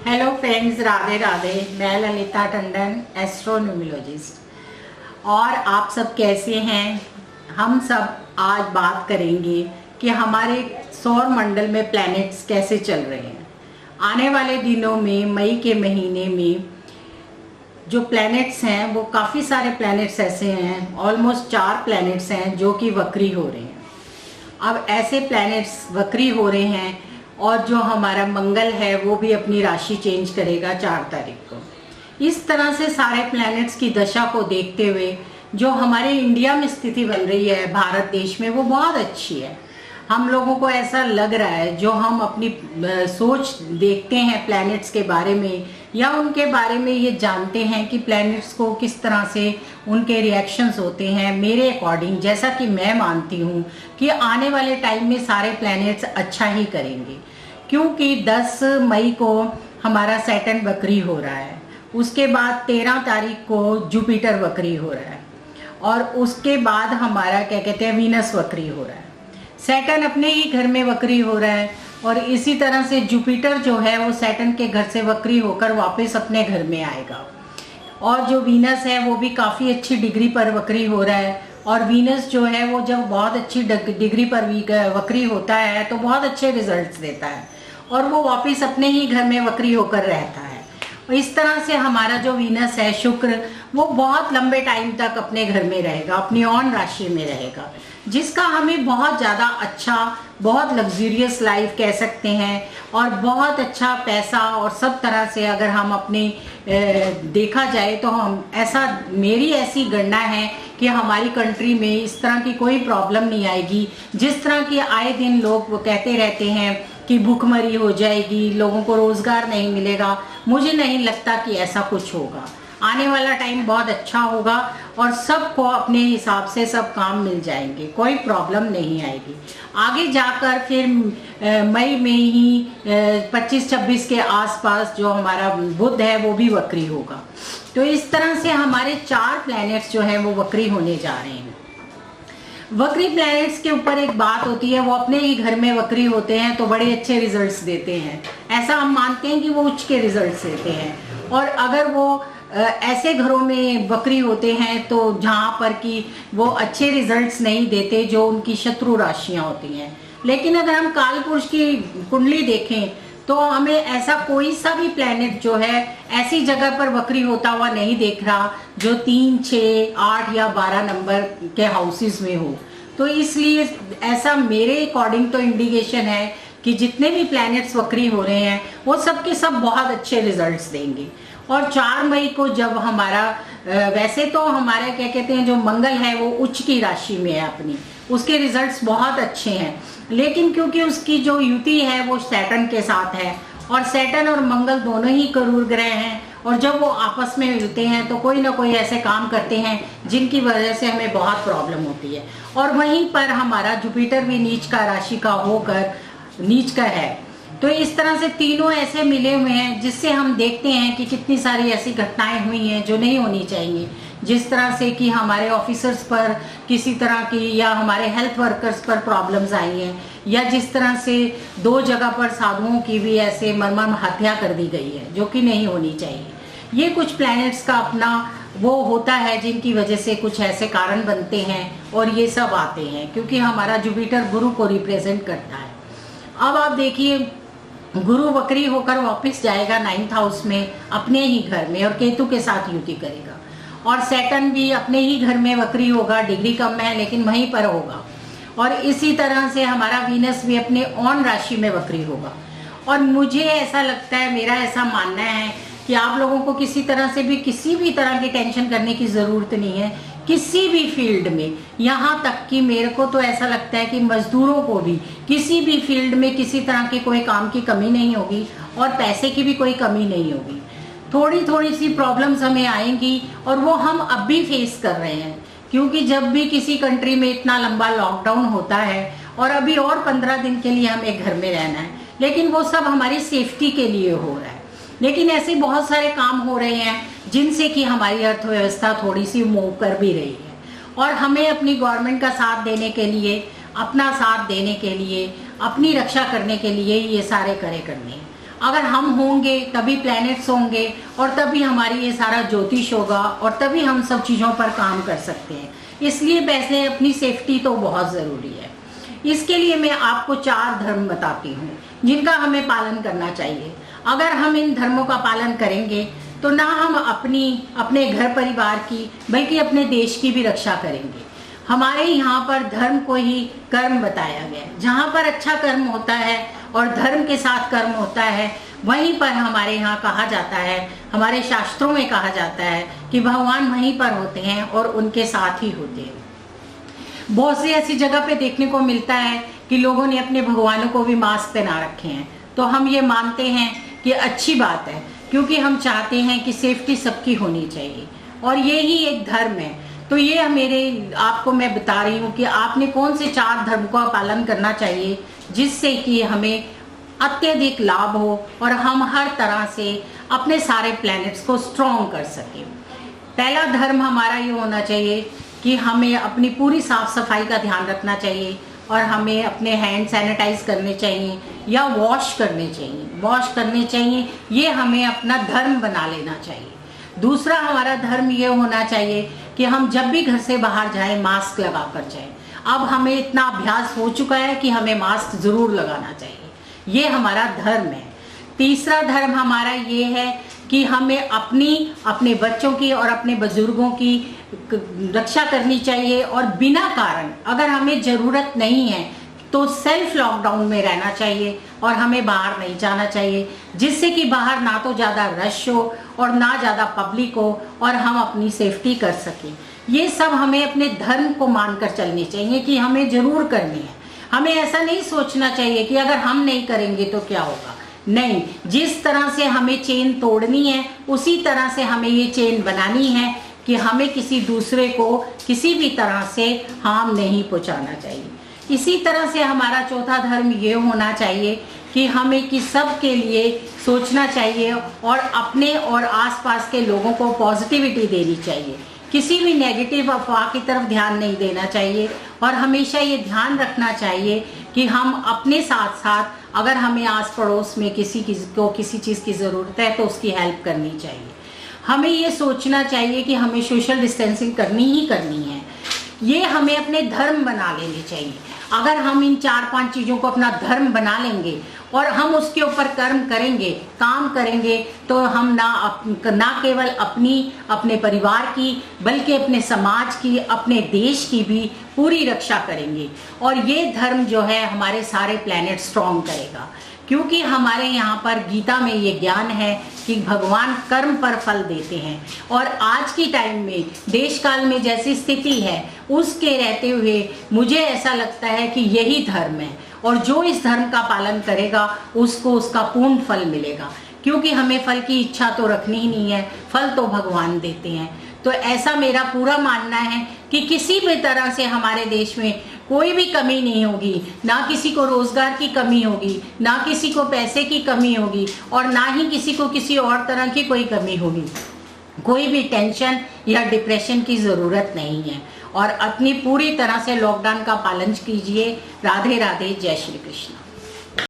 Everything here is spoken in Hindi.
Hello friends, Radhe Radhe. मैं ललिता टंडन, एस्ट्रोन्यूमोलॉजिस्ट। और आप सब कैसे हैं? हम सब आज बात करेंगे कि हमारे सौर मंडल में प्लैनेट्स कैसे चल रहे हैं। आने वाले दिनों में मई के महीने में जो प्लैनेट्स हैं वो काफ़ी सारे प्लैनेट्स ऐसे हैं, ऑलमोस्ट 4 प्लैनेट्स हैं जो कि वक्री हो रहे हैं। अब ऐसे प्लैनेट्स वक्री हो रहे हैं और जो हमारा मंगल है वो भी अपनी राशि चेंज करेगा 4 तारीख को। इस तरह से सारे प्लैनेट्स की दशा को देखते हुए जो हमारे इंडिया में स्थिति बन रही है भारत देश में, वो बहुत अच्छी है। हम लोगों को ऐसा लग रहा है, जो हम अपनी सोच देखते हैं प्लैनेट्स के बारे में या उनके बारे में ये जानते हैं कि प्लैनेट्स को किस तरह से उनके रिएक्शंस होते हैं। मेरे अकॉर्डिंग, जैसा कि मैं मानती हूँ कि आने वाले टाइम में सारे प्लैनेट्स अच्छा ही करेंगे, क्योंकि 10 मई को हमारा सैटर्न वक्री हो रहा है, उसके बाद 13 तारीख को जुपिटर वक्री हो रहा है और उसके बाद हमारा क्या कहते हैं वीनस वक्री हो रहा है। सैटर्न अपने ही घर में वक्री हो रहा है और इसी तरह से जुपिटर जो है वो सैटर्न के घर से वक्री होकर वापस अपने घर में आएगा। और जो वीनस है वो भी काफ़ी अच्छी डिग्री पर वक्री हो रहा है। और वीनस जो है वो जब बहुत अच्छी डिग्री पर वक्री होता है तो बहुत अच्छे रिजल्ट्स देता है और वो वापस अपने ही घर में वक्री होकर रहता है। और इस तरह से हमारा जो वीनस है, शुक्र, वो बहुत लंबे टाइम तक अपने घर में रहेगा, अपनी ऑन राशि में रहेगा, जिसका हमें बहुत ज़्यादा अच्छा, बहुत लग्जूरियस लाइफ कह सकते हैं और बहुत अच्छा पैसा और सब तरह से अगर हम अपने देखा जाए तो हम ऐसा, मेरी ऐसी गणना है कि हमारी कंट्री में इस तरह की कोई प्रॉब्लम नहीं आएगी। जिस तरह की आए दिन लोग वो कहते रहते हैं कि भूखमरी हो जाएगी, लोगों को रोज़गार नहीं मिलेगा, मुझे नहीं लगता कि ऐसा कुछ होगा। आने वाला टाइम बहुत अच्छा होगा और सबको अपने हिसाब से सब काम मिल जाएंगे, कोई प्रॉब्लम नहीं आएगी। आगे जाकर फिर मई में ही 25-26 के आसपास जो हमारा बुध है वो भी वक्री होगा। तो इस तरह से हमारे 4 प्लैनेट्स जो हैं वो वक्री होने जा रहे हैं। वक्री प्लैनेट्स के ऊपर एक बात होती है, वो अपने ही घर में वक्री होते हैं तो बड़े अच्छे रिजल्ट्स देते हैं। ऐसा हम मानते हैं कि वो उच्च के रिजल्ट्स देते हैं। और अगर वो ऐसे घरों में वक्री होते हैं तो जहाँ पर कि वो अच्छे रिजल्ट्स नहीं देते, जो उनकी शत्रु राशियाँ होती हैं। लेकिन अगर हम काल पुरुष की कुंडली देखें तो हमें ऐसा कोई सा भी प्लैनेट जो है ऐसी जगह पर वक्री होता हुआ नहीं देख रहा जो 3, 6, 8 या 12 नंबर के हाउसेस में हो। तो इसलिए ऐसा मेरे अकॉर्डिंग तो इंडिकेशन है कि जितने भी प्लैनेट्स वक्री हो रहे हैं वो सब के सब बहुत अच्छे रिजल्ट्स देंगे। और 4 मई को जब हमारा वैसे तो हमारा क्या कहते हैं जो मंगल है वो उच्च की राशि में है अपनी, उसके रिजल्ट्स बहुत अच्छे हैं। लेकिन क्योंकि उसकी जो युति है वो सैटर्न के साथ है और सैटर्न और मंगल दोनों ही क्रूर ग्रह हैं, और जब वो आपस में मिलते हैं तो कोई ना कोई ऐसे काम करते हैं जिनकी वजह से हमें बहुत प्रॉब्लम होती है। और वहीं पर हमारा जुपिटर भी नीच का राशि का होकर नीच का है। तो इस तरह से तीनों ऐसे मिले हुए हैं जिससे हम देखते हैं कि कितनी सारी ऐसी घटनाएं हुई हैं जो नहीं होनी चाहिए। जिस तरह से कि हमारे ऑफिसर्स पर किसी तरह की या हमारे हेल्थ वर्कर्स पर प्रॉब्लम्स आई हैं, या जिस तरह से 2 जगह पर साधुओं की भी ऐसे मर्मम हत्या कर दी गई है जो कि नहीं होनी चाहिए। ये कुछ प्लैनेट्स का अपना वो होता है जिनकी वजह से कुछ ऐसे कारण बनते हैं और ये सब आते हैं, क्योंकि हमारा जुपिटर गुरु को रिप्रेजेंट करता है। अब आप देखिए, गुरु वक्री होकर वापस जाएगा 9th हाउस में अपने ही घर में और केतु के साथ युति करेगा। और सैटर्न भी अपने ही घर में वक्री होगा, डिग्री कम है लेकिन वहीं पर होगा। और इसी तरह से हमारा वीनस भी अपने ऑन राशि में वक्री होगा। और मुझे ऐसा लगता है, मेरा ऐसा मानना है कि आप लोगों को किसी तरह से भी किसी भी तरह की टेंशन करने की ज़रूरत नहीं है, किसी भी फील्ड में। यहाँ तक कि मेरे को तो ऐसा लगता है कि मजदूरों को भी किसी भी फील्ड में किसी तरह की कोई काम की कमी नहीं होगी और पैसे की भी कोई कमी नहीं होगी। थोड़ी थोड़ी सी प्रॉब्लम्स हमें आएंगी और वो हम अब भी फेस कर रहे हैं, क्योंकि जब भी किसी कंट्री में इतना लंबा लॉकडाउन होता है और अभी और 15 दिन के लिए हमें घर में रहना है, लेकिन वो सब हमारी सेफ्टी के लिए हो रहा है। लेकिन ऐसे बहुत सारे काम हो रहे हैं जिनसे कि हमारी अर्थव्यवस्था थोड़ी सी मूव कर भी रही है और हमें अपनी गवर्नमेंट का साथ देने के लिए, अपना साथ देने के लिए, अपनी रक्षा करने के लिए ये सारे करे करने हैं। अगर हम होंगे तभी प्लैनेट्स होंगे और तभी हमारी ये सारा ज्योतिष होगा और तभी हम सब चीज़ों पर काम कर सकते हैं। इसलिए वैसे अपनी सेफ्टी तो बहुत ज़रूरी है। इसके लिए मैं आपको 4 धर्म बताती हूँ जिनका हमें पालन करना चाहिए। अगर हम इन धर्मों का पालन करेंगे तो ना हम अपने घर परिवार की बल्कि अपने देश की भी रक्षा करेंगे। हमारे यहाँ पर धर्म को ही कर्म बताया गया है। जहाँ पर अच्छा कर्म होता है और धर्म के साथ कर्म होता है, वहीं पर हमारे यहाँ कहा जाता है, हमारे शास्त्रों में कहा जाता है कि भगवान वहीं पर होते हैं और उनके साथ ही होते हैं। बहुत सी ऐसी जगह पे देखने को मिलता है कि लोगों ने अपने भगवानों को भी मास्क पहना रखे हैं, तो हम ये मानते हैं कि अच्छी बात है, क्योंकि हम चाहते हैं कि सेफ्टी सबकी होनी चाहिए और ये ही एक धर्म है। तो ये आपको मैं बता रही हूँ कि आपने कौन से 4 धर्म का पालन करना चाहिए जिससे कि हमें अत्यधिक लाभ हो और हम हर तरह से अपने सारे प्लैनेट्स को स्ट्रॉन्ग कर सकें। पहला धर्म हमारा ये होना चाहिए कि हमें अपनी पूरी साफ सफाई का ध्यान रखना चाहिए और हमें अपने हैंड सैनिटाइज करने चाहिए या वॉश करने चाहिए। ये हमें अपना धर्म बना लेना चाहिए। दूसरा हमारा धर्म ये होना चाहिए कि हम जब भी घर से बाहर जाएं मास्क लगा कर जाएं। अब हमें इतना अभ्यास हो चुका है कि हमें मास्क जरूर लगाना चाहिए। ये हमारा धर्म है। तीसरा धर्म हमारा ये है कि हमें अपने बच्चों की और अपने बुजुर्गों की रक्षा करनी चाहिए और बिना कारण, अगर हमें ज़रूरत नहीं है तो सेल्फ लॉकडाउन में रहना चाहिए और हमें बाहर नहीं जाना चाहिए, जिससे कि बाहर ना तो ज़्यादा रश हो और ना ज़्यादा पब्लिक हो और हम अपनी सेफ्टी कर सकें। ये सब हमें अपने धर्म को मानकर चलनी चाहिए कि हमें ज़रूर करनी है। हमें ऐसा नहीं सोचना चाहिए कि अगर हम नहीं करेंगे तो क्या होगा। नहीं, जिस तरह से हमें चेन तोड़नी है उसी तरह से हमें ये चेन बनानी है कि हमें किसी दूसरे को किसी भी तरह से हार्म नहीं पहुंचाना चाहिए। इसी तरह से हमारा चौथा धर्म ये होना चाहिए कि हमें कि सब के लिए सोचना चाहिए और अपने और आसपास के लोगों को पॉजिटिविटी देनी चाहिए। किसी भी नेगेटिव अफवाह की तरफ ध्यान नहीं देना चाहिए और हमेशा ये ध्यान रखना चाहिए कि हम अपने साथ साथ अगर हमें आस पड़ोस में किसी को किसी चीज़ की ज़रूरत है तो उसकी हेल्प करनी चाहिए। हमें ये सोचना चाहिए कि हमें सोशल डिस्टेंसिंग करनी ही करनी है। ये हमें अपने धर्म बना लेने चाहिए। अगर हम इन 4-5 चीज़ों को अपना धर्म बना लेंगे और हम उसके ऊपर कर्म करेंगे, काम करेंगे, तो हम ना केवल अपने परिवार की बल्कि अपने समाज की, अपने देश की भी पूरी रक्षा करेंगे। और ये धर्म जो है हमारे सारे प्लैनेट स्ट्रॉन्ग करेगा, क्योंकि हमारे यहाँ पर गीता में ये ज्ञान है कि भगवान कर्म पर फल देते हैं। और आज की टाइम में देश काल में जैसी स्थिति है उसके रहते हुए मुझे ऐसा लगता है कि यही धर्म है और जो इस धर्म का पालन करेगा उसको उसका पूर्ण फल मिलेगा, क्योंकि हमें फल की इच्छा तो रखनी ही नहीं है, फल तो भगवान देते हैं। तो ऐसा मेरा पूरा मानना है कि किसी भी तरह से हमारे देश में कोई भी कमी नहीं होगी, ना किसी को रोजगार की कमी होगी, ना किसी को पैसे की कमी होगी और ना ही किसी को किसी और तरह की कोई कमी होगी। कोई भी टेंशन या डिप्रेशन की ज़रूरत नहीं है और अपनी पूरी तरह से लॉकडाउन का पालन कीजिए। राधे राधे, जय श्री कृष्ण।